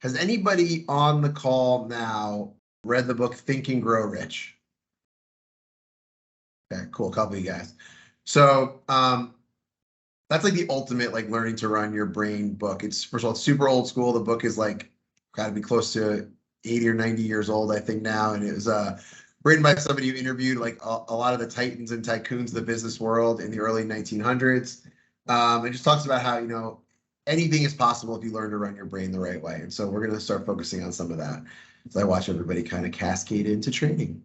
Has anybody on the call now read the book Think and Grow Rich? Okay, cool. A couple of you guys. So that's like the ultimate like learning to run your brain book. It's first of all, it's super old school. The book is like got to be close to 80 or 90 years old, I think now, and it was written by somebody who interviewed like a lot of the titans and tycoons of the business world in the early 1900s. It just talks about how, you know, anything is possible if you learn to run your brain the right way. And so we're going to start focusing on some of that as I watch everybody kind of cascade into training.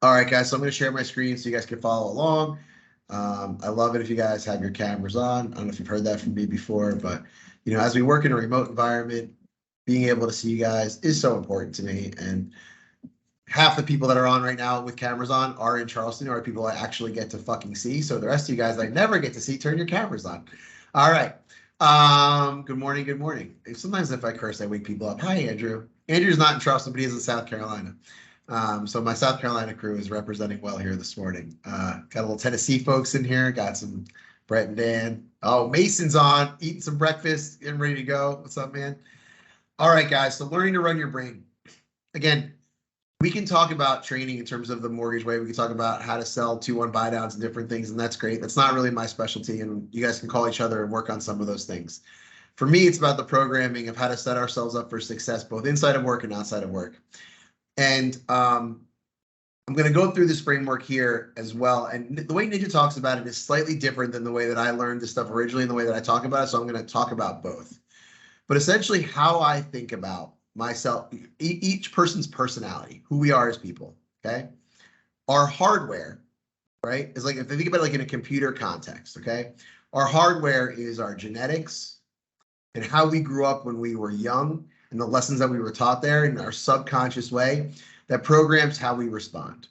All right, guys, so I'm going to share my screen so you guys can follow along. I love it if you guys have your cameras on. I don't know if you've heard that from me before, but, you know, as we work in a remote environment, being able to see you guys is so important to me. And half the people that are on right now with cameras on are in Charleston, or people I actually get to fucking see. So the rest of you guys I never get to see, turn your cameras on. All right. Good morning. Good morning. Sometimes if I curse, I wake people up. Hi, Andrew. Andrew's not in Charleston, but he's in South Carolina. So my South Carolina crew is representing well here this morning. Got a little Tennessee folks in here. Got some Brett and Dan. Oh, Mason's on, eating some breakfast, getting ready to go. What's up, man? All right, guys. So learning to run your brain. Again, we can talk about training in terms of the mortgage way. We can talk about how to sell 2-1 buy downs and different things, and that's great. That's not really my specialty, and you guys can call each other and work on some of those things. For me, it's about the programming of how to set ourselves up for success, both inside of work and outside of work. And I'm going to go through this framework here as well. And the way Ninja talks about it is slightly different than the way that I learned this stuff originally and the way that I talk about it. So I'm going to talk about both. But essentially how I think about myself, each person's personality, who we are as people, okay? Our hardware, right, is like, if I think about it like in a computer context, okay? Our hardware is our genetics and how we grew up when we were young and the lessons that we were taught there in our subconscious way that programs how we respond.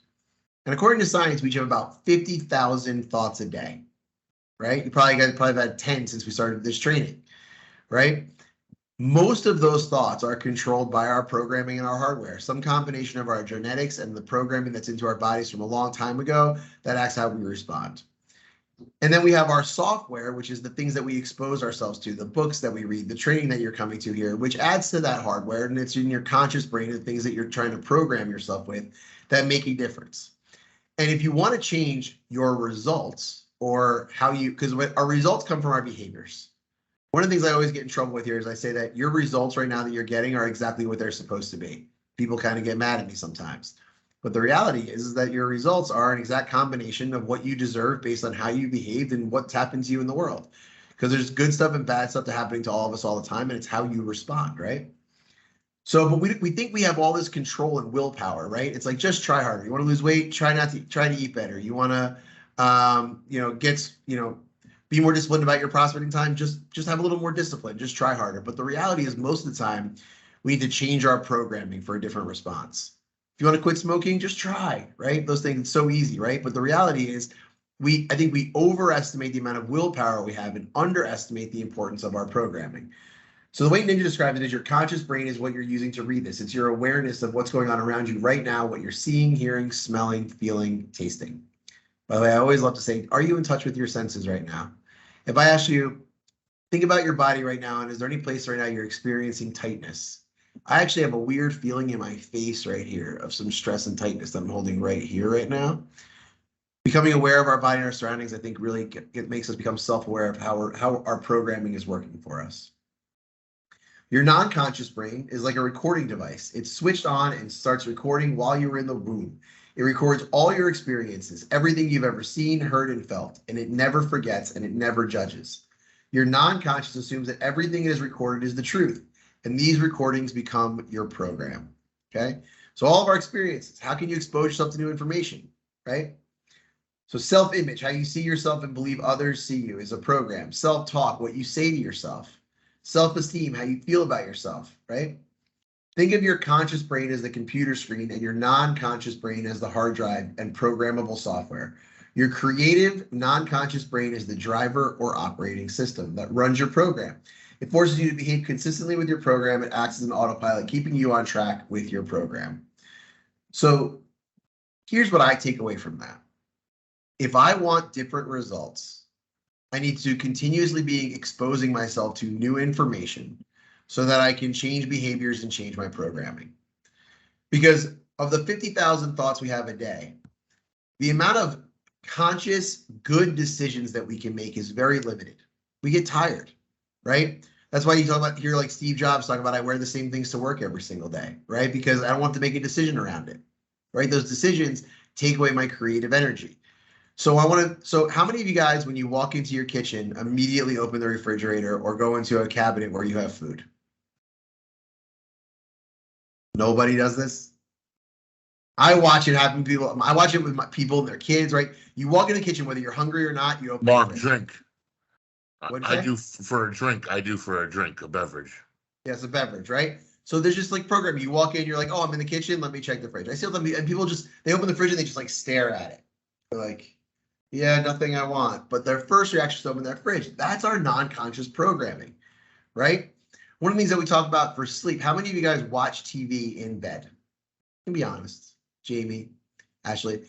And according to science, we have about 50,000 thoughts a day, right? You probably had 10 since we started this training, right? Most of those thoughts are controlled by our programming and our hardware, some combination of our genetics and the programming that's into our bodies from a long time ago that acts how we respond. And then we have our software, which is the things that we expose ourselves to, the books that we read, the training that you're coming to here, which adds to that hardware. And it's in your conscious brain, the things that you're trying to program yourself with that make a difference. And if you want to change your results or how you, because our results come from our behaviors. One of the things I always get in trouble with here is I say that your results right now that you're getting are exactly what they're supposed to be. People kind of get mad at me sometimes. But the reality is that your results are an exact combination of what you deserve based on how you behaved and what's happened to you in the world. Because there's good stuff and bad stuff happening to all of us all the time, and it's how you respond, right? So, but we think we have all this control and willpower, right? It's like, just try harder. You want to lose weight, try to eat better. You want to, be more disciplined about your prospecting time, just have a little more discipline, just try harder. But the reality is most of the time we need to change our programming for a different response. If you want to quit smoking, just try, right? Those things, it's so easy, right? But the reality is I think we overestimate the amount of willpower we have and underestimate the importance of our programming. So the way Ninja described it is your conscious brain is what you're using to read this. It's your awareness of what's going on around you right now, what you're seeing, hearing, smelling, feeling, tasting. By the way, I always love to say, are you in touch with your senses right now? If I ask you, think about your body right now, and is there any place right now you're experiencing tightness? I actually have a weird feeling in my face right here of some stress and tightness that I'm holding right here right now. Becoming aware of our body and our surroundings, I think, really it makes us become self-aware of how our programming is working for us. Your non-conscious brain is like a recording device. It's switched on and starts recording while you're in the womb. It records all your experiences, everything you've ever seen, heard, and felt, and it never forgets and it never judges. Your non-conscious assumes that everything it is recorded is the truth, and these recordings become your program, okay? So all of our experiences, how can you expose yourself to new information, right? So self-image, how you see yourself and believe others see you, is a program. Self-talk, what you say to yourself. Self-esteem, how you feel about yourself, right? Think of your conscious brain as the computer screen and your non-conscious brain as the hard drive and programmable software. Your creative non-conscious brain is the driver or operating system that runs your program. It forces you to behave consistently with your program. It acts as an autopilot, keeping you on track with your program. So here's what I take away from that. If I want different results, I need to continuously be exposing myself to new information, so that I can change behaviors and change my programming. Because of the 50,000 thoughts we have a day, the amount of conscious, good decisions that we can make is very limited. We get tired, right? That's why you talk about here, like Steve Jobs talking about, I wear the same things to work every single day, right? Because I don't want to make a decision around it, right? Those decisions take away my creative energy. So how many of you guys, when you walk into your kitchen, immediately open the refrigerator or go into a cabinet where you have food? Nobody does this. I watch it happen to people. I watch it with my people and their kids, right? You walk in the kitchen, whether you're hungry or not, you open Mark, drink. I do for a drink. I do for a drink, a beverage. Yeah, it's a beverage, right? So there's just like programming. You walk in, you're like, oh, I'm in the kitchen. Let me check the fridge. I see them, and people they open the fridge and they just like stare at it. They're like, yeah, nothing I want. But their first reaction is to open their fridge. That's our non-conscious programming, right? One of the things that we talk about for sleep, how many of you guys watch TV in bed? You can be honest. Jamie, Ashley.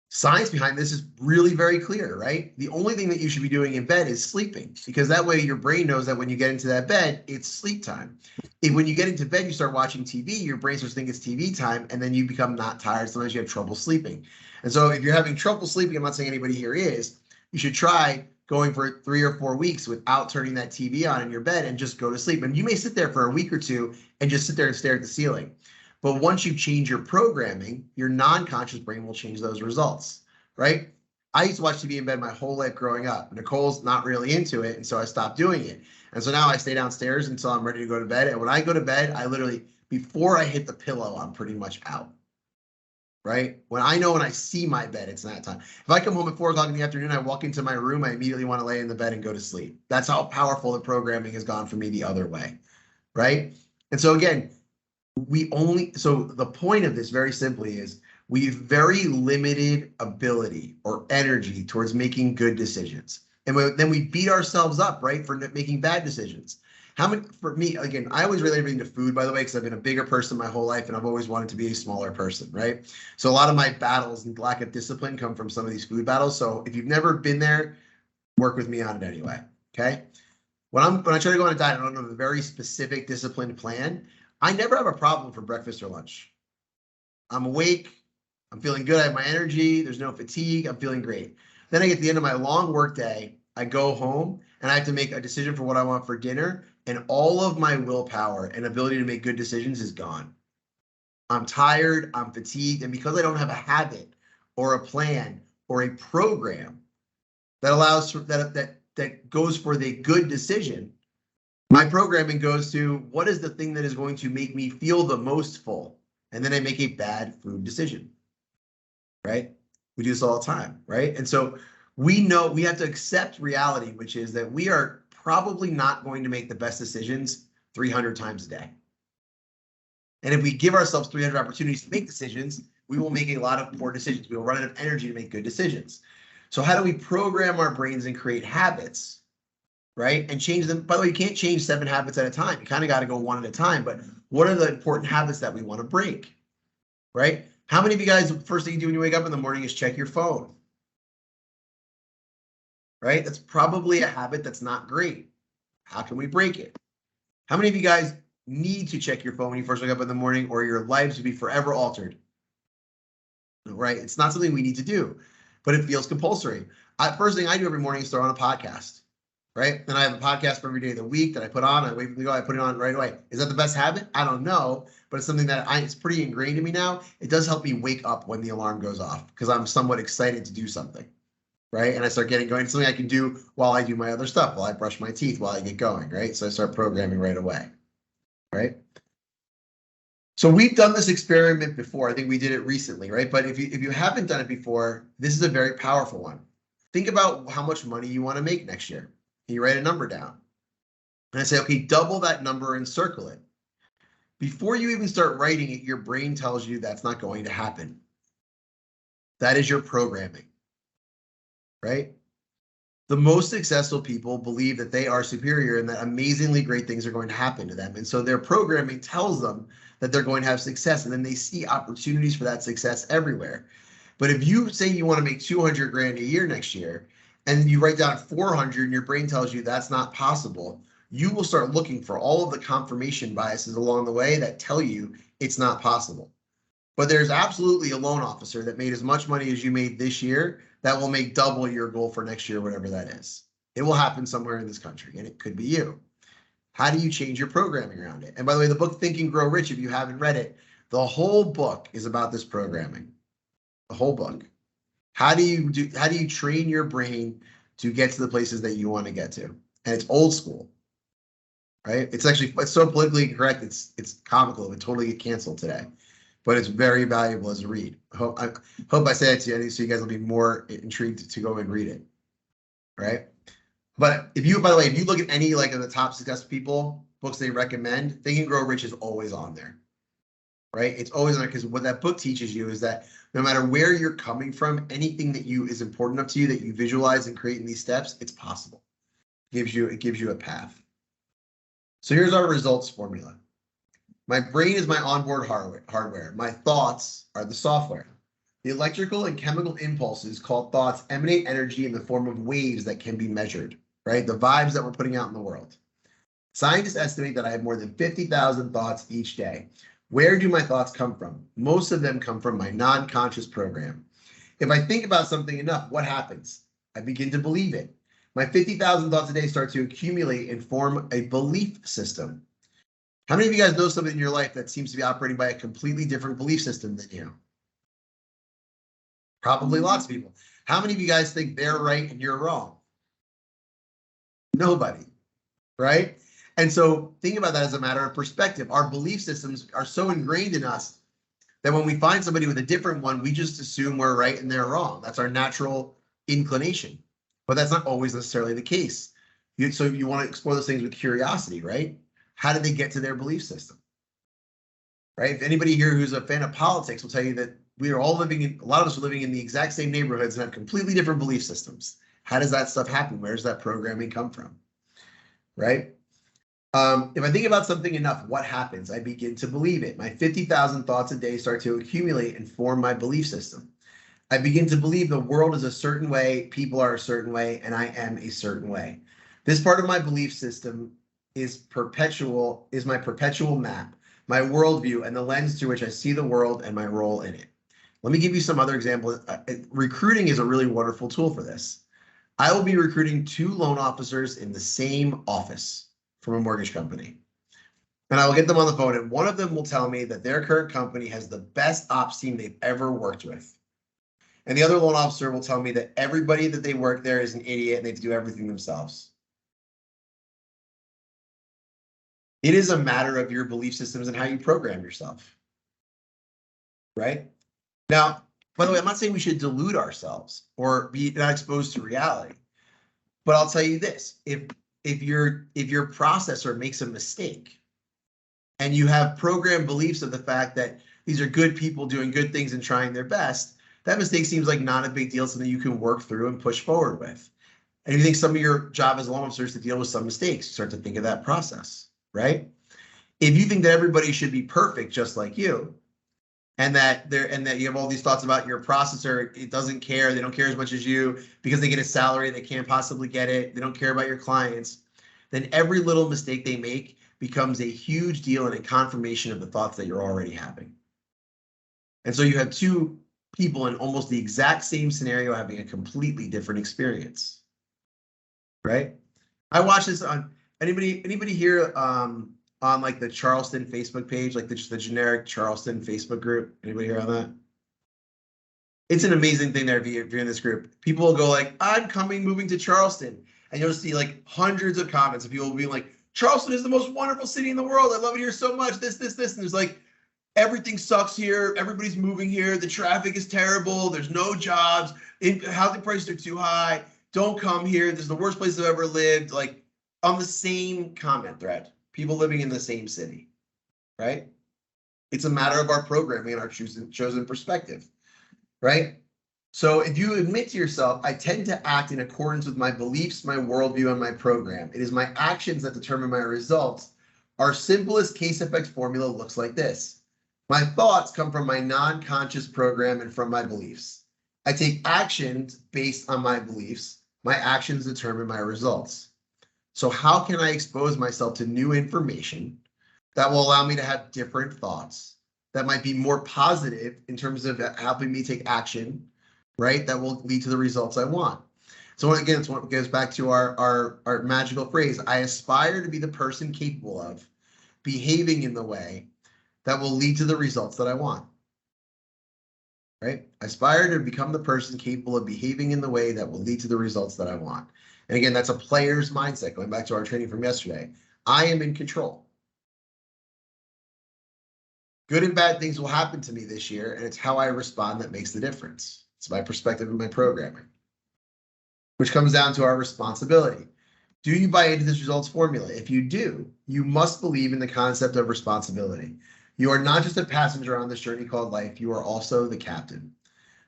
Science behind this is really very clear, right? The only thing that you should be doing in bed is sleeping, because that way your brain knows that when you get into that bed, it's sleep time. If when you get into bed, you start watching TV, your brain starts to think it's TV time, and then you become not tired. Sometimes you have trouble sleeping. And so if you're having trouble sleeping, I'm not saying anybody here is, you should try going for 3 or 4 weeks without turning that TV on in your bed and just go to sleep. And you may sit there for a week or two and just sit there and stare at the ceiling. But once you change your programming, your non-conscious brain will change those results, right? I used to watch TV in bed my whole life growing up. Nicole's not really into it, and so I stopped doing it. And so now I stay downstairs until I'm ready to go to bed. And when I go to bed, I literally, before I hit the pillow, I'm pretty much out, right? When I see my bed, it's that time. If I come home at 4 o'clock in the afternoon, I walk into my room, I immediately want to lay in the bed and go to sleep. That's how powerful the programming has gone for me the other way, right? And so again, so the point of this very simply is we have very limited ability or energy towards making good decisions. And then we beat ourselves up, right, for making bad decisions. For me, again, I always relate everything to food, by the way, because I've been a bigger person my whole life and I've always wanted to be a smaller person, right? So a lot of my battles and lack of discipline come from some of these food battles. So if you've never been there, work with me on it anyway, okay? When I try to go on a diet, I don't have a very specific disciplined plan. I never have a problem for breakfast or lunch. I'm awake. I'm feeling good. I have my energy. There's no fatigue. I'm feeling great. Then I get to the end of my long work day. I go home and I have to make a decision for what I want for dinner. And all of my willpower and ability to make good decisions is gone. I'm tired. I'm fatigued. And because I don't have a habit or a plan or a program that allows that goes for the good decision, my programming goes to what is the thing that is going to make me feel the most full? And then I make a bad food decision, right? We do this all the time, right? And so we know we have to accept reality, which is that we are probably not going to make the best decisions 300 times a day. And if we give ourselves 300 opportunities to make decisions, we will make a lot of poor decisions. We will run out of energy to make good decisions. So how do we program our brains and create habits, right? And change them. By the way, you can't change 7 habits at a time. You kind of got to go one at a time. But what are the important habits that we want to break, right? How many of you guys, first thing you do when you wake up in the morning is check your phone, right? That's probably a habit that's not great. How can we break it? How many of you guys need to check your phone when you first wake up in the morning, or your lives would be forever altered, right? It's not something we need to do, but it feels compulsory. First thing I do every morning is throw on a podcast, right? And I have a podcast for every day of the week that I put on. I wait for the go, I put it on right away. Is that the best habit? I don't know, but it's something that it's pretty ingrained in me now. It does help me wake up when the alarm goes off because I'm somewhat excited to do something, right? And I start getting going. It's something I can do while I do my other stuff, while I brush my teeth, while I get going, right? So I start programming right away, right? So we've done this experiment before. I think we did it recently, right? But if you haven't done it before, this is a very powerful one. Think about how much money you want to make next year. And you write a number down. And I say, okay, double that number and circle it. Before you even start writing it, your brain tells you that's not going to happen. That is your programming, right? The most successful people believe that they are superior and that amazingly great things are going to happen to them. And so their programming tells them that they're going to have success, and then they see opportunities for that success everywhere. But if you say you want to make 200 grand a year next year, and you write down 400 and your brain tells you that's not possible, you will start looking for all of the confirmation biases along the way that tell you it's not possible. But there's absolutely a loan officer that made as much money as you made this year that will make double your goal for next year, whatever that is. It will happen somewhere in this country, and it could be you. How do you change your programming around it? And by the way, the book Think and Grow Rich, if you haven't read it, the whole book is about this programming. The whole book. How do you train your brain to get to the places that you want to get to? And it's old school, right? It's so politically incorrect. It's comical. It would totally get canceled today, but it's very valuable as a read. I hope I say that to you, so you guys will be more intrigued to go and read it, right? But by the way, if you look at any of the top successful people books they recommend, Think and Grow Rich is always on there, right? It's always on there because what that book teaches you is that no matter where you're coming from, anything that is important enough to you that you visualize and create in these steps, it's possible. It gives you a path. So here's our results formula. My brain is my onboard hardware. My thoughts are the software. The electrical and chemical impulses called thoughts emanate energy in the form of waves that can be measured, right? The vibes that we're putting out in the world. Scientists estimate that I have more than 50,000 thoughts each day. Where do my thoughts come from? Most of them come from my non-conscious program. If I think about something enough, what happens? I begin to believe it. My 50,000 thoughts a day start to accumulate and form a belief system. How many of you guys know somebody in your life that seems to be operating by a completely different belief system than you? Probably lots of people. How many of you guys think they're right and you're wrong? Nobody, right? And so think about that as a matter of perspective. Our belief systems are so ingrained in us that when we find somebody with a different one, we just assume we're right and they're wrong. That's our natural inclination. But that's not always necessarily the case. So you want to explore those things with curiosity, right? How did they get to their belief system? Right? If anybody here who's a fan of politics will tell you that we are all a lot of us are living in the exact same neighborhoods and have completely different belief systems. How does that stuff happen? Where does that programming come from? Right? If I think about something enough, what happens? I begin to believe it. My 50,000 thoughts a day start to accumulate and form my belief system. I begin to believe the world is a certain way, people are a certain way, and I am a certain way. This part of my belief system is my perpetual map, my worldview, and the lens through which I see the world and my role in it. Let me give you some other examples. Recruiting is a really wonderful tool for this. I will be recruiting 2 loan officers in the same office from a mortgage company. And I will get them on the phone, and one of them will tell me that their current company has the best ops team they've ever worked with. And the other loan officer will tell me that everybody that they work there is an idiot and they have to do everything themselves. It is a matter of your belief systems and how you program yourself, right? Now, by the way, I'm not saying we should delude ourselves or be not exposed to reality, but I'll tell you this: if your processor makes a mistake and you have programmed beliefs of the fact that these are good people doing good things and trying their best, that mistake seems like not a big deal, something you can work through and push forward with. And if you think some of your job as a loan officer is to deal with some mistakes, you start to think of that process, right? If you think that everybody should be perfect just like you, and that you have all these thoughts about your processor, it doesn't care, they don't care as much as you because they get a salary, they can't possibly get it, they don't care about your clients, then every little mistake they make becomes a huge deal and a confirmation of the thoughts that you're already having. And so you have 2 people in almost the exact same scenario having a completely different experience, right? I watch this on anybody here on like the Charleston Facebook page, like the generic Charleston Facebook group. Anybody here on that? It's an amazing thing there if you're in this group. People will go like, I'm moving to Charleston. And you'll see like hundreds of comments of people being like, Charleston is the most wonderful city in the world. I love it here so much. This. And there's like, everything sucks here. Everybody's moving here. The traffic is terrible. There's no jobs. Housing prices are too high. Don't come here. This is the worst place I've ever lived. Like on the same comment thread, people living in the same city, right? It's a matter of our programming and our chosen perspective, right? So if you admit to yourself, I tend to act in accordance with my beliefs, my worldview, and my program. It is my actions that determine my results. Our simplest case effect formula looks like this. My thoughts come from my non-conscious program and from my beliefs. I take actions based on my beliefs. My actions determine my results. So how can I expose myself to new information that will allow me to have different thoughts that might be more positive in terms of helping me take action, right? That will lead to the results I want. So again, it's what goes back to our magical phrase. I aspire to be the person capable of behaving in the way that will lead to the results that I want. Right? I aspire to become the person capable of behaving in the way that will lead to the results that I want. And again, that's a player's mindset. Going back to our training from yesterday, I am in control. Good and bad things will happen to me this year, and it's how I respond that makes the difference. It's my perspective and my programming, which comes down to our responsibility. Do you buy into this results formula? If you do, you must believe in the concept of responsibility. You are not just a passenger on this journey called life, you are also the captain.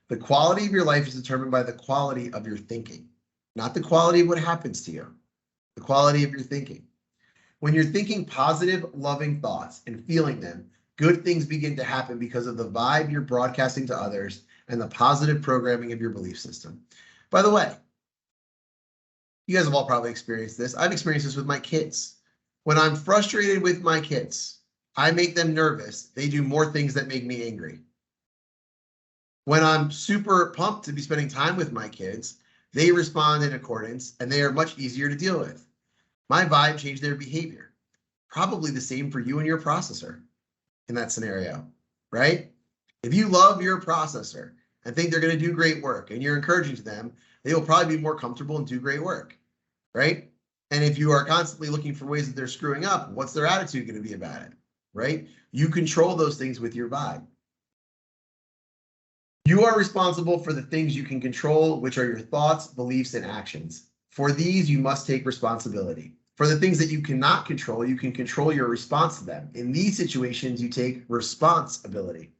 The quality of your life is determined by the quality of your thinking, not the quality of what happens to you, the quality of your thinking. When you're thinking positive, loving thoughts and feeling them, good things begin to happen because of the vibe you're broadcasting to others and the positive programming of your belief system. By the way, you guys have all probably experienced this. I've experienced this with my kids. When I'm frustrated with my kids, I make them nervous. They do more things that make me angry. When I'm super pumped to be spending time with my kids, they respond in accordance and they are much easier to deal with. My vibe changed their behavior. Probably the same for you and your processor in that scenario, right? If you love your processor and think they're going to do great work and you're encouraging to them, they will probably be more comfortable and do great work, right? And if you are constantly looking for ways that they're screwing up, what's their attitude going to be about it, right? You control those things with your vibe. You are responsible for the things you can control, which are your thoughts, beliefs, and actions. For these, you must take responsibility. For the things that you cannot control, you can control your response to them. In these situations, you take responsibility.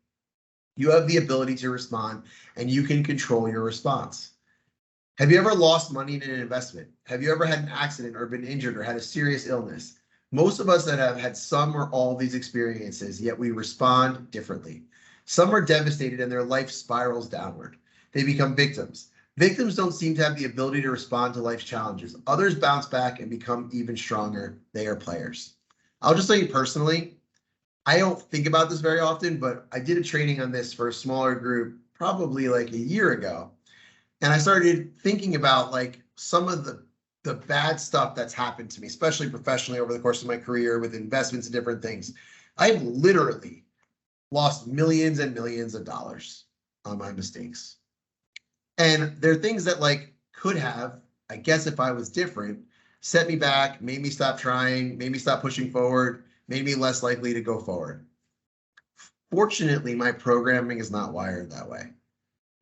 You have the ability to respond, and you can control your response. Have you ever lost money in an investment? Have you ever had an accident or been injured or had a serious illness? Most of us that have had some or all of these experiences, yet we respond differently. Some are devastated and their life spirals downward. They become victims. Victims don't seem to have the ability to respond to life's challenges. Others bounce back and become even stronger. They are players. I'll just tell you personally, I don't think about this very often, but I did a training on this for a smaller group probably like a year ago. And I started thinking about like some of the bad stuff that's happened to me, especially professionally over the course of my career with investments and different things. I've literally lost millions and millions of dollars on my mistakes. And there are things that like could have, I guess if I was different, set me back, made me stop trying, made me stop pushing forward, made me less likely to go forward. Fortunately, my programming is not wired that way,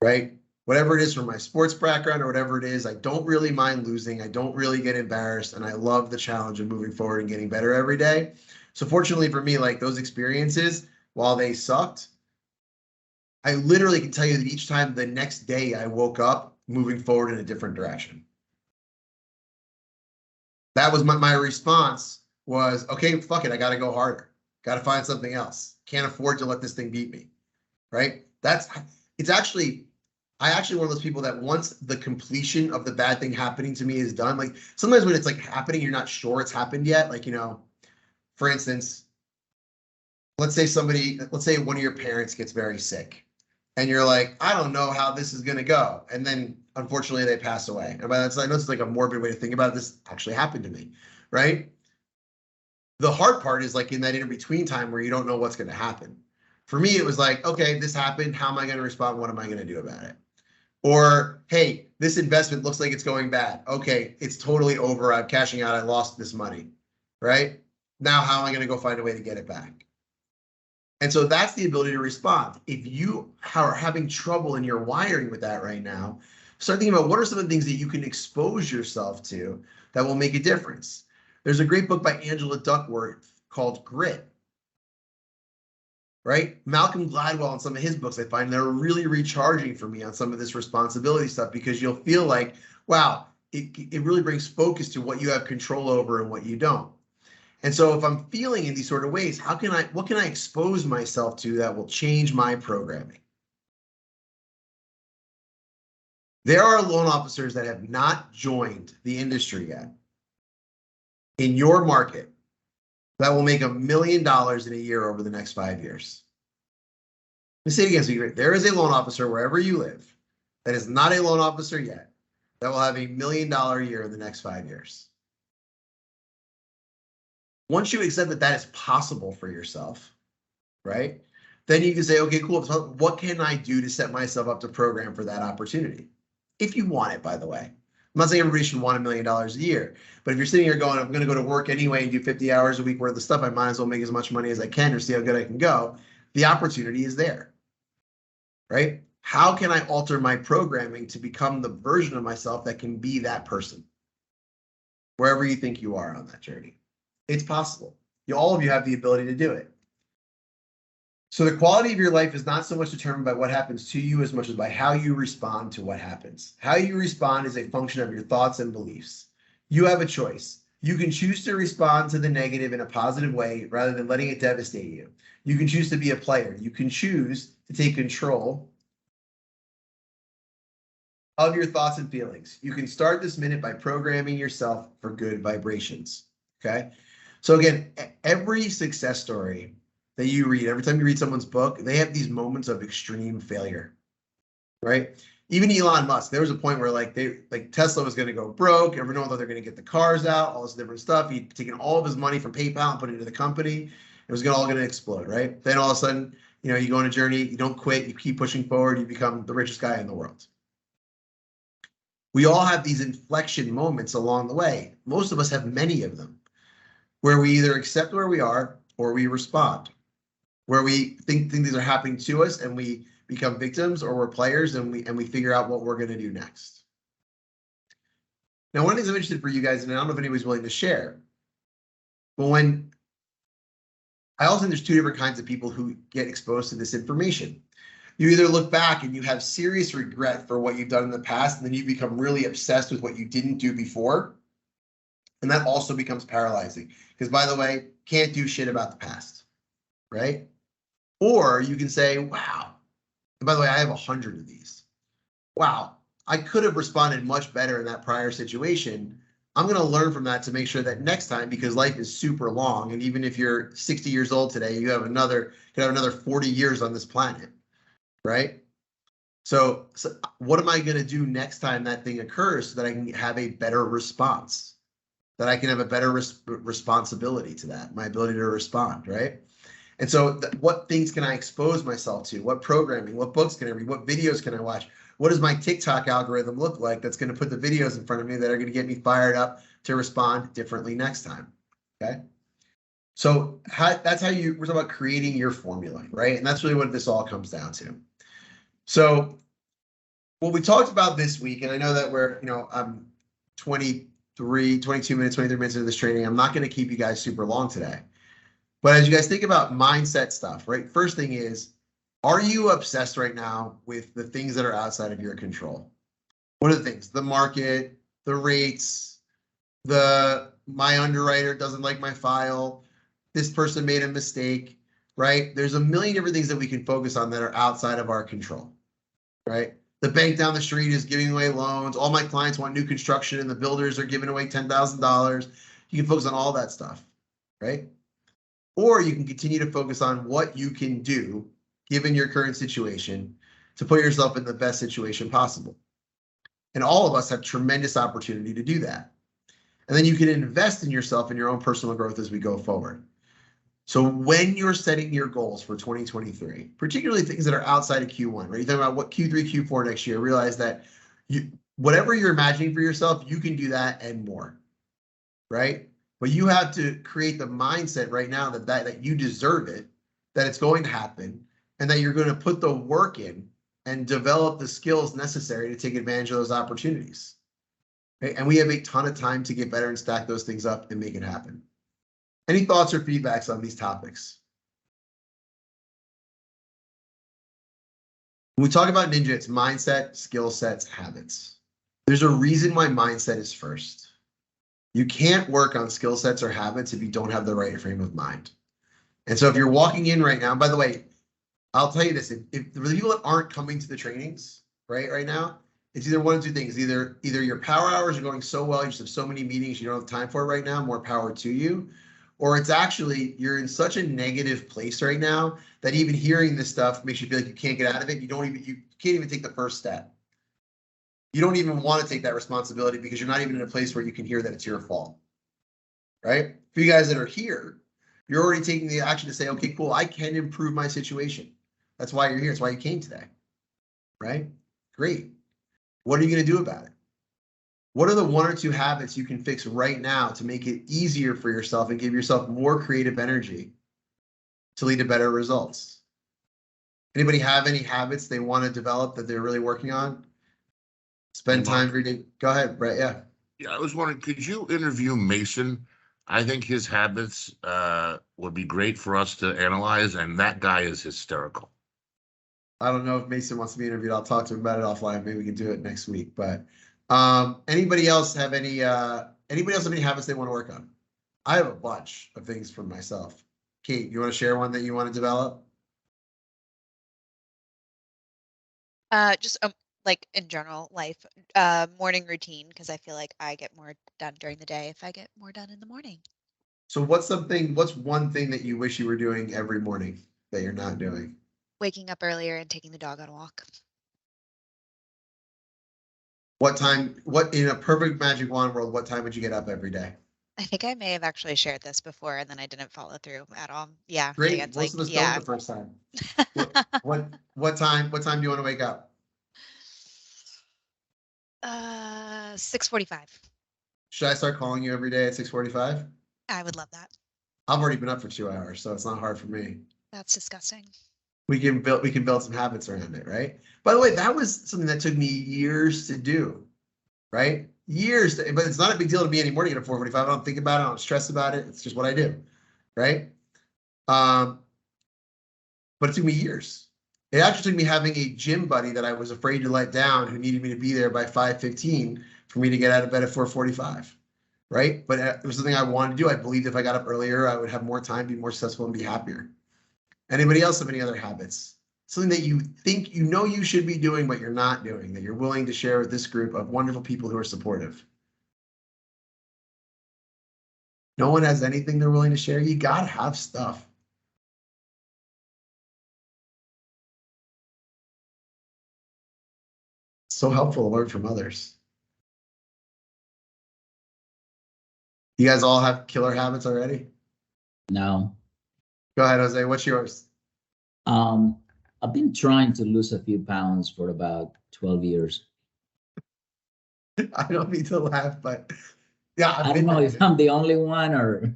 right? Whatever it is from my sports background or whatever it is, I don't really mind losing. I don't really get embarrassed. And I love the challenge of moving forward and getting better every day. So fortunately for me, like those experiences, while they sucked, I literally can tell you that each time the next day I woke up moving forward in a different direction. That was my response was, okay, fuck it. I got to go harder. Got to find something else. Can't afford to let this thing beat me. Right. It's actually, I actually one of those people that once the completion of the bad thing happening to me is done, like sometimes when it's like happening, you're not sure it's happened yet. Like, you know, for instance, let's say one of your parents gets very sick and you're like, I don't know how this is going to go. And then unfortunately they pass away. And by that, I know it's like a morbid way to think about it. This actually happened to me, right? The hard part is like in that in-between time where you don't know what's going to happen. For me, it was like, okay, this happened. How am I going to respond? What am I going to do about it? Or, hey, this investment looks like it's going bad. Okay, it's totally over. I'm cashing out. I lost this money, right? Now, how am I going to go find a way to get it back? And so that's the ability to respond. If you are having trouble in your wiring with that right now, start thinking about what are some of the things that you can expose yourself to that will make a difference. There's a great book by Angela Duckworth called Grit. Right? Malcolm Gladwell and some of his books, I find they're really recharging for me on some of this responsibility stuff because you'll feel like, wow, it really brings focus to what you have control over and what you don't. And so if I'm feeling in these sort of ways, what can I expose myself to that will change my programming? There are loan officers that have not joined the industry yet. in your market that will make $1 million in a year over the next 5 years? Let me say it again so you there is a loan officer wherever you live that is not a loan officer yet that will have $1 million a year in the next 5 years. Once you accept that that is possible for yourself, right? Then you can say, okay, cool. So what can I do to set myself up to program for that opportunity? If you want it, by the way. I'm not saying everybody should want $1 million a year, but if you're sitting here going, I'm going to go to work anyway and do 50 hours a week worth of stuff, I might as well make as much money as I can or see how good I can go. The opportunity is there, right? How can I alter my programming to become the version of myself that can be that person? Wherever you think you are on that journey. It's possible. All of you have the ability to do it. So the quality of your life is not so much determined by what happens to you as much as by how you respond to what happens. How you respond is a function of your thoughts and beliefs. You have a choice. You can choose to respond to the negative in a positive way rather than letting it devastate you. You can choose to be a player. You can choose to take control of your thoughts and feelings. You can start this minute by programming yourself for good vibrations. Okay. So again, every success story that you read, every time you read someone's book, they have these moments of extreme failure, right? Even Elon Musk, there was a point where like Tesla was going to go broke. Everyone thought they're going to get the cars out, all this different stuff. He'd taken all of his money from PayPal and put it into the company. It was all going to explode, right? Then all of a sudden, you go on a journey, you don't quit, you keep pushing forward, you become the richest guy in the world. We all have these inflection moments along the way. Most of us have many of them, where we either accept where we are or we respond, where we think things are happening to us and we become victims, or we're players and we figure out what we're going to do next. Now, one of the things I'm interested for you guys, and I don't know if anybody's willing to share, but I also think there's two different kinds of people who get exposed to this information. You either look back and you have serious regret for what you've done in the past, and then you become really obsessed with what you didn't do before. And that also becomes paralyzing because, by the way, can't do shit about the past, right? Or you can say, wow, and by the way, I have 100 of these. Wow, I could have responded much better in that prior situation. I'm going to learn from that to make sure that next time, because life is super long, and even if you're 60 years old today, you have another 40 years on this planet, right? So what am I going to do next time that thing occurs so that I can have a better response, that I can have a better responsibility to that, my ability to respond, right? And so what things can I expose myself to? What programming, what books can I read? What videos can I watch? What does my TikTok algorithm look like that's going to put the videos in front of me that are going to get me fired up to respond differently next time, okay? So that's how we're talking about creating your formula, right? And that's really what this all comes down to. So what we talked about this week, and I know that I'm 22 minutes, 23 minutes into this training. I'm not going to keep you guys super long today. But as you guys think about mindset stuff, right? First thing is, are you obsessed right now with the things that are outside of your control? What are the things? The market, the rates, my underwriter doesn't like my file, this person made a mistake, right? There's a million different things that we can focus on that are outside of our control, right? The bank down the street is giving away loans. All my clients want new construction and the builders are giving away $10,000. You can focus on all that stuff, right? Or you can continue to focus on what you can do, given your current situation, to put yourself in the best situation possible. And all of us have tremendous opportunity to do that. And then you can invest in yourself and your own personal growth as we go forward. So when you're setting your goals for 2023, particularly things that are outside of Q1, right? You're talking about what Q3, Q4 next year, realize that whatever you're imagining for yourself, you can do that and more, right? But you have to create the mindset right now that you deserve it, that it's going to happen, and that you're going to put the work in and develop the skills necessary to take advantage of those opportunities. Okay? And we have a ton of time to get better and stack those things up and make it happen. Any thoughts or feedbacks on these topics? When we talk about Ninja, it's mindset, skill sets, habits. There's a reason why mindset is first. You can't work on skill sets or habits if you don't have the right frame of mind. And so if you're walking in right now, by the way, I'll tell you this, if the people that aren't coming to the trainings right now, It's either one of two things. Either your power hours are going so well, you just have so many meetings you don't have time for it right now, more power to you. Or it's actually, you're in such a negative place right now that even hearing this stuff makes you feel like you can't get out of it. You can't even take the first step. You don't even want to take that responsibility because you're not even in a place where you can hear that it's your fault. Right? For you guys that are here, you're already taking the action to say, okay, cool, I can improve my situation. That's why you're here. That's why you came today. Right? Great. What are you going to do about it? What are the one or two habits you can fix right now to make it easier for yourself and give yourself more creative energy to lead to better results? Anybody have any habits they want to develop that they're really working on? Spend time reading. Go ahead, Brett. Yeah. Yeah, I was wondering, could you interview Mason? I think his habits would be great for us to analyze, and that guy is hysterical. I don't know if Mason wants to be interviewed. I'll talk to him about it offline. Maybe we can do it next week. But anybody else have any habits they want to work on? I have a bunch of things for myself. Kate, you want to share one that you want to develop? Just like in general life, morning routine, because I feel like I get more done during the day if I get more done in the morning. So what's one thing that you wish you were doing every morning that you're not doing? Waking up earlier and taking the dog on a walk. What in a perfect magic wand world, what time would you get up every day? I think I may have actually shared this before and then I didn't follow through at all. Yeah. Great. It's Most like, of us yeah. don't the first time. What time do you want to wake up? 6:45. Should I start calling you every day at 6:45? I would love that. I've already been up for 2 hours, so it's not hard for me. That's disgusting. We can build some habits around it, right? By the way, that was something that took me years to do, right? But it's not a big deal to me anymore to get a 4:45. I don't think about it. I don't stress about it. It's just what I do, right? But it took me years. It actually took me having a gym buddy that I was afraid to let down, who needed me to be there by 5:15 for me to get out of bed at 4:45, right? But it was something I wanted to do. I believed if I got up earlier, I would have more time, be more successful, and be happier. Anybody else have any other habits? Something that you think you should be doing, but you're not doing, that you're willing to share with this group of wonderful people who are supportive? No one has anything they're willing to share? You gotta have stuff. It's so helpful to learn from others. You guys all have killer habits already? No. Go ahead, Jose. What's yours? I've been trying to lose a few pounds for about 12 years. I don't mean to laugh, but yeah. I don't know if I'm the only one or.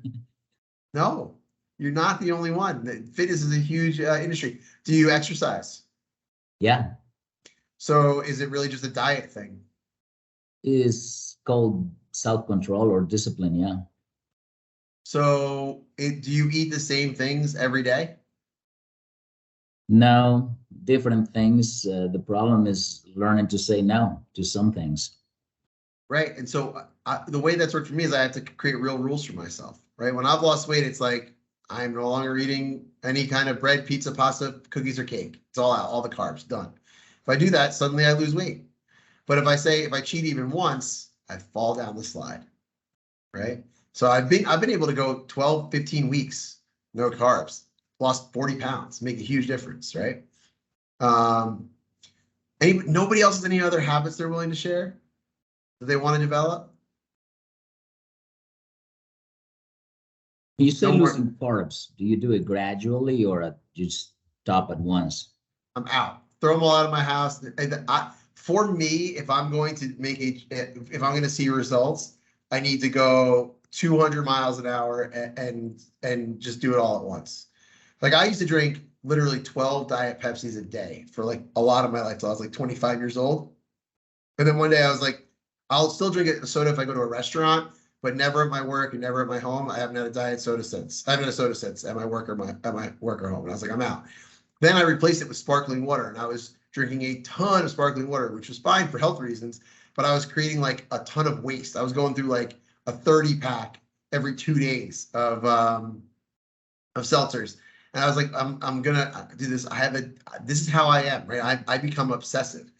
No, you're not the only one. Fitness is a huge industry. Do you exercise? Yeah. So is it really just a diet thing? It's called self-control or discipline, yeah. So do you eat the same things every day? No, different things. The problem is learning to say no to some things. Right. And so the way that's worked for me is I have to create real rules for myself. Right. When I've lost weight, it's like I'm no longer eating any kind of bread, pizza, pasta, cookies, or cake. It's all out, all the carbs, done. If I do that, suddenly I lose weight. But if I cheat even once, I fall down the slide. Right. So I've been able to go 12, 15 weeks, no carbs, lost 40 pounds, make a huge difference, right? Nobody else has any other habits they're willing to share that they want to develop? You say losing carbs. Do you do it gradually or you stop at once? I'm out. Throw them all out of my house. For me, if I'm going to if I'm going to see results, I need to go 200 miles an hour and just do it all at once. Like I used to drink literally 12 Diet Pepsis a day for like a lot of my life till I was like 25 years old. And then one day I was like, I'll still drink a soda if I go to a restaurant, but never at my work and never at my home. I haven't had a diet soda since. I haven't had a soda since at my work or home. And I was like, I'm out. Then I replaced it with sparkling water, and I was drinking a ton of sparkling water, which was fine for health reasons, but I was creating like a ton of waste. I was going through like a 30 pack every 2 days of seltzers. And I was like, I'm gonna do this. This is how I am, right? I become obsessive.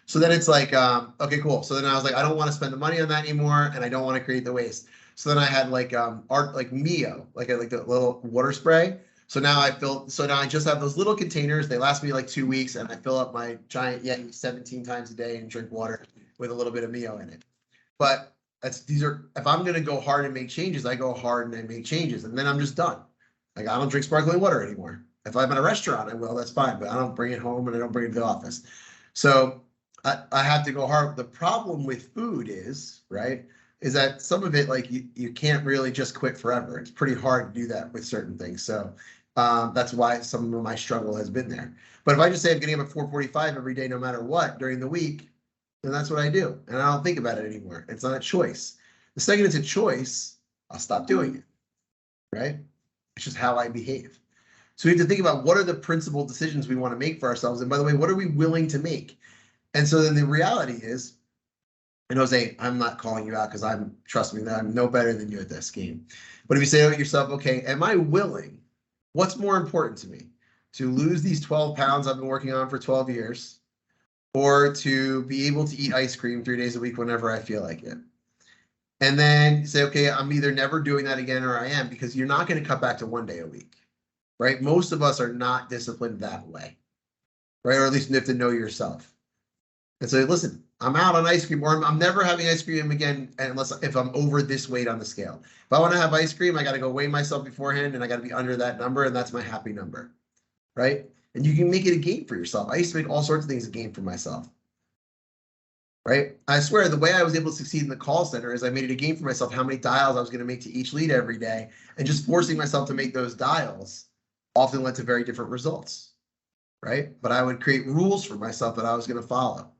So then it's like, okay, cool. So then I was like, I don't want to spend the money on that anymore, and I don't want to create the waste. So then I had like art like Mio, like the little water spray. So now I just have those little containers. They last me like 2 weeks, and I fill up my giant Yeti 17 times a day and drink water with a little bit of Mio in it. But if I'm gonna go hard and make changes, I go hard and I make changes, and then I'm just done. Like I don't drink sparkling water anymore. If I'm at a restaurant, I will, that's fine, but I don't bring it home and I don't bring it to the office. So I have to go hard. The problem with food is that some of it, like you can't really just quit forever. It's pretty hard to do that with certain things. So that's why some of my struggle has been there. But if I just say I'm getting up at 4:45 every day, no matter what, during the week, then that's what I do. And I don't think about it anymore. It's not a choice. The second it's a choice, I'll stop doing it, right? It's just how I behave. So we have to think about what are the principal decisions we want to make for ourselves. And by the way, what are we willing to make? And so then the reality is, and Jose, I'm not calling you out because trust me, that I'm no better than you at this game. But if you say to yourself, okay, am I willing? What's more important to me? To lose these 12 pounds I've been working on for 12 years, or to be able to eat ice cream 3 days a week whenever I feel like it? And then say, okay, I'm either never doing that again or I am, because you're not going to cut back to 1 day a week. Right? Most of us are not disciplined that way, right? Or at least you have to know yourself. And so, listen, I'm out on ice cream, or I'm never having ice cream again if I'm over this weight on the scale. If I want to have ice cream, I got to go weigh myself beforehand, and I got to be under that number, and that's my happy number, right? And you can make it a game for yourself. I used to make all sorts of things a game for myself, right? I swear the way I was able to succeed in the call center is I made it a game for myself how many dials I was going to make to each lead every day, and just forcing myself to make those dials often led to very different results, right? But I would create rules for myself that I was going to follow,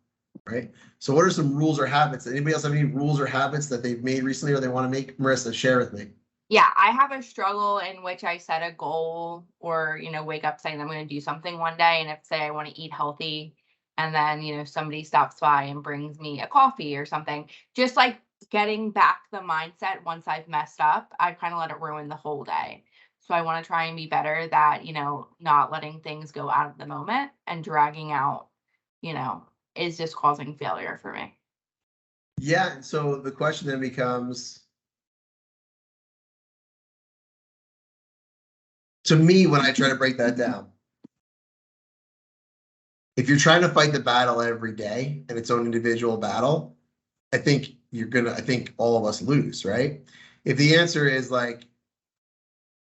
right? So what are some rules or habits? Anybody else have any rules or habits that they've made recently or they want to make? Marissa, share with me. Yeah, I have a struggle in which I set a goal or, wake up saying I'm going to do something one day. And if say I want to eat healthy and then, somebody stops by and brings me a coffee or something, just like getting back the mindset once I've messed up, I kind of let it ruin the whole day. So I want to try and be better that, not letting things go out of the moment and dragging out, is just causing failure for me. Yeah. So the question then becomes, to me, when I try to break that down, if you're trying to fight the battle every day and its own individual battle, I think all of us lose, right? If the answer is like,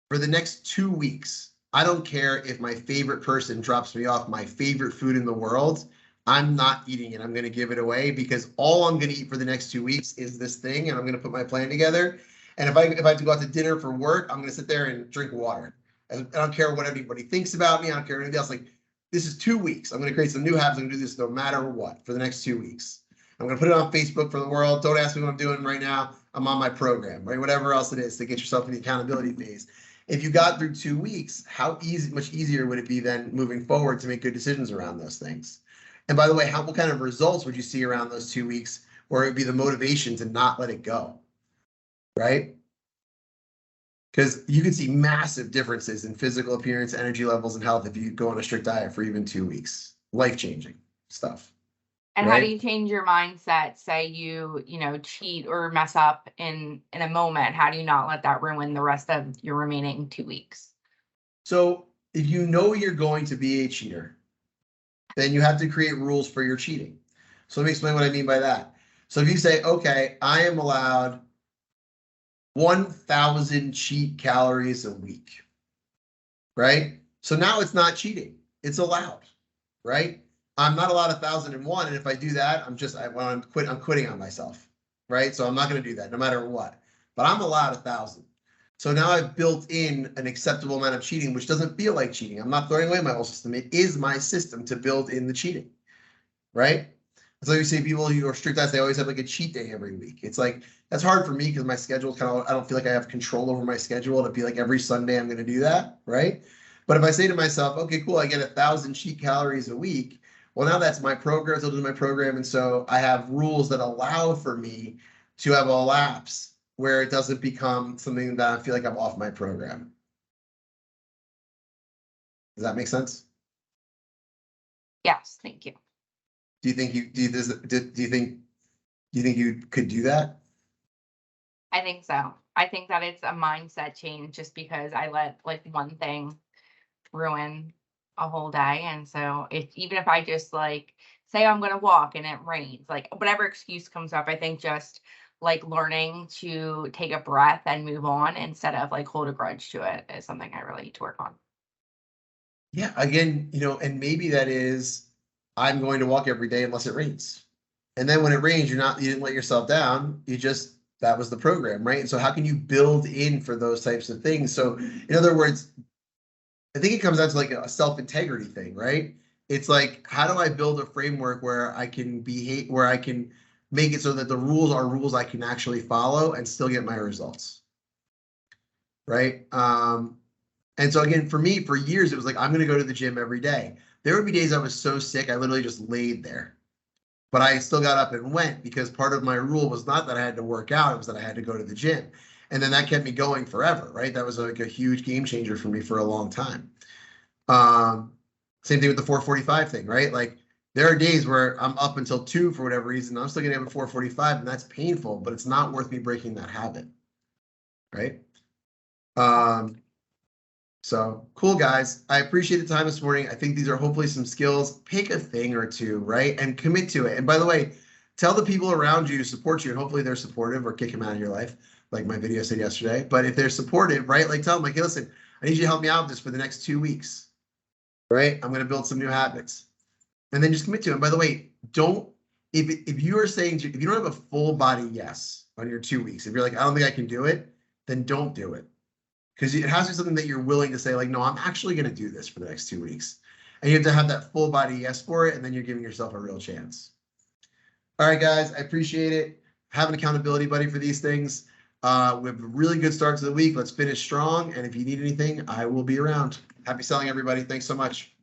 for the next 2 weeks, I don't care if my favorite person drops me off my favorite food in the world, I'm not eating it. I'm going to give it away because all I'm going to eat for the next 2 weeks is this thing, and I'm going to put my plan together. And if I have to go out to dinner for work, I'm going to sit there and drink water. And I don't care what anybody thinks about me. I don't care anything else. Like, this is 2 weeks. I'm going to create some new habits. I'm going to do this no matter what for the next 2 weeks. I'm going to put it on Facebook for the world. Don't ask me what I'm doing right now. I'm on my program, right? Whatever else it is to get yourself in the accountability phase. If you got through 2 weeks, much easier would it be then moving forward to make good decisions around those things? And by the way, what kind of results would you see around those 2 weeks where it would be the motivation to not let it go, right? Because you can see massive differences in physical appearance, energy levels, and health if you go on a strict diet for even 2 weeks. Life-changing stuff. And right? How do you change your mindset? Say you cheat or mess up in a moment. How do you not let that ruin the rest of your remaining 2 weeks? So if you know you're going to be a cheater, then you have to create rules for your cheating. So let me explain what I mean by that. So if you say, okay, I am allowed 1,000 cheat calories a week, right? So now it's not cheating, it's allowed, right? I'm not allowed 1,001, and if I do that, I'm quitting on myself, right? So I'm not going to do that no matter what. But I'm allowed 1,000. So now I've built in an acceptable amount of cheating, which doesn't feel like cheating. I'm not throwing away my whole system. It is my system to build in the cheating, right? So you say people who are strict diets, they always have like a cheat day every week. It's like, that's hard for me because my schedule I don't feel like I have control over my schedule to be like every Sunday I'm going to do that, right? But if I say to myself, okay, cool, I get 1,000 cheat calories a week. Well, now that's my program. So I'll do my program. And so I have rules that allow for me to have a lapse where it doesn't become something that I feel like I'm off my program. Does that make sense? Yes, thank you. Do you think you could do that? I think so. I think that it's a mindset change just because I let like one thing ruin a whole day. And so even if I just like say I'm gonna walk and it rains, like whatever excuse comes up, I think just like learning to take a breath and move on instead of like hold a grudge to it is something I really need to work on. Yeah, again, and maybe that is, I'm going to walk every day unless it rains. And then when it rains, you didn't let yourself down. That was the program, right? And so how can you build in for those types of things? So in other words, I think it comes down to like a self-integrity thing, right? It's like, how do I build a framework where I can make it so that the rules are rules I can actually follow and still get my results, right? And so again, for me, for years, it was like, I'm going to go to the gym every day. There would be days I was so sick, I literally just laid there. But I still got up and went because part of my rule was not that I had to work out, it was that I had to go to the gym. And then that kept me going forever, right? That was like a huge game changer for me for a long time. Same thing with the 4:45 thing, right? Like there are days where I'm up until 2 for whatever reason. I'm still getting up at 4:45 and that's painful, but it's not worth me breaking that habit, right? So cool, guys. I appreciate the time this morning. I think these are hopefully some skills. Pick a thing or two, right? And commit to it. And by the way, tell the people around you to support you. And hopefully they're supportive or kick them out of your life, like my video said yesterday. But if they're supportive, right? Like tell them, like, hey, listen, I need you to help me out with this for the next 2 weeks, right? I'm going to build some new habits. And then just commit to it. And by the way, if you are saying, if you don't have a full body yes on your 2 weeks, if you're like, I don't think I can do it, then don't do it. Because it has to be something that you're willing to say, like, no, I'm actually going to do this for the next 2 weeks. And you have to have that full body yes for it, and then you're giving yourself a real chance. All right, guys, I appreciate it. Have an accountability buddy for these things. We have a really good start to the week. Let's finish strong. And if you need anything, I will be around. Happy selling, everybody. Thanks so much.